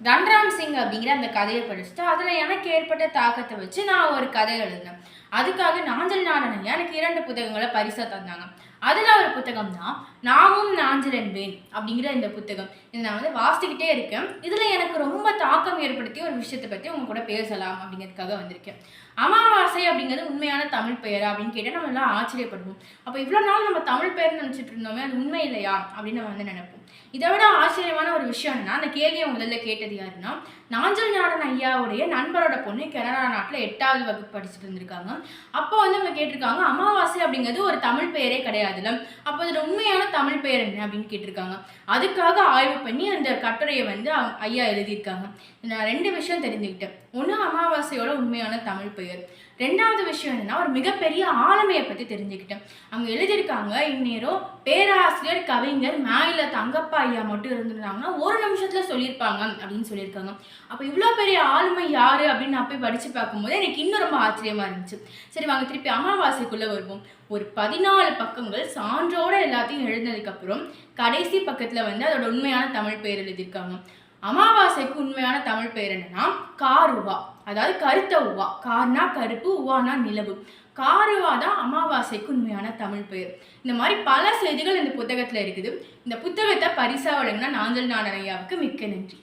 ரன்ராம் சிங் அப்படிங்கிற அந்த கதையை படிச்சுட்டு அதில் எனக்கு ஏற்பட்ட தாக்கத்தை வச்சு நான் ஒரு கதை எழுதினேன். அதுக்காக நாஞ்சில் நாடன் ஐயா எனக்கு 2 புத்தகங்களை பரிசா தந்தாங்க. அதில் ஒரு புத்தகம் தான் நாமும் நாஞ்சில் என்பேன் அப்படிங்கிற இந்த புத்தகம். இதை நான் வாசிக்கிட்டே இருக்கேன். இதில் எனக்கு ரொம்ப தாக்கம் ஏற்படுத்திய ஒரு விஷயத்தை பற்றி உங்க கூட பேசலாம் அப்படிங்கிறதுக்காக வந்திருக்கேன். அமாவாசை அப்படிங்கிறது உண்மையான தமிழ் பெயரா அப்படின்னு கேட்டால் நம்ம எல்லாம் ஆச்சரியப்படுவோம். அப்போ இவ்வளோ நாள் நம்ம தமிழ் பெயர்னு நினச்சிட்டு இருந்தோமே, அது உண்மை இல்லையா அப்படின்னு நம்ம நினைப்போம். இதை விட ஆச்சரியமான ஒரு விஷயம் என்னன்னா, அந்த கேள்வியை முதல்ல கேட்டது யாருன்னா, நாஞ்சில் நாடன் ஐயாவுடைய நண்பரோட பொண்ணு கனடா நாட்டில் 8வது வகுப்பு படிச்சுட்டு இருந்திருக்காங்க. அப்போ அவங்க கேட்டிருக்காங்க, அமாவாசை அப்படிங்கிறது ஒரு தமிழ் பெயரே கிடையாதுல்ல, அப்போ அதோட உண்மையான தமிழ் பெயர் என்ன அப்படின்னு கேட்டிருக்காங்க. அதுக்காக ஆய்வு பண்ணி அந்த கட்டுரையை ஐயா எழுதியிருக்காங்க. நான் 2 விஷயம் தெரிஞ்சுக்கிட்டேன். ஒன்று, அமாவாசையோட உண்மையான தமிழ் பெயர். 2வது விஷயம் என்னன்னா, ஒரு மிகப்பெரிய ஆளுமையை பற்றி தெரிஞ்சுக்கிட்டேன். அவங்க எழுதியிருக்காங்க, இந்நேரம் பேராசிரியர் கவிஞர் மேயில தங்கப்பா ஐயா மட்டும் இருந்திருந்தாங்கன்னா 1 நிமிஷத்துல சொல்லியிருப்பாங்க அப்படின்னு சொல்லியிருக்காங்க. அப்போ இவ்வளோ பெரிய ஆளுமை யாரு அப்படின்னு நான் போய் படிச்சு பார்க்கும்போது எனக்கு இன்னும் ரொம்ப ஆச்சரியமா இருந்துச்சு. சரி, வாங்க திருப்பி அமாவாசைக்குள்ள வருவோம். ஒரு 14 பக்கங்கள் சான்றோட எல்லாத்தையும் எழுதினதுக்கு அப்புறம் கடைசி பக்கத்துல அதோட உண்மையான தமிழ் பெயர் எழுதியிருக்காங்க. அமாவாசைக்கு உண்மையான தமிழ் பெயர் என்னன்னா காருவா, அதாவது கருத்த உவா. கார்னா கருப்பு, உவானா நிலவு. காருவா தான் அமாவாசைக்கு உண்மையான தமிழ் பெயர். இந்த மாதிரி பல செய்திகள் இந்த புத்தகத்துல இருக்குது. இந்த புத்தகத்தை பரிசா வழங்கினா நாஞ்சில் நாடன் ஐயாவுக்கு மிக்க நன்றி.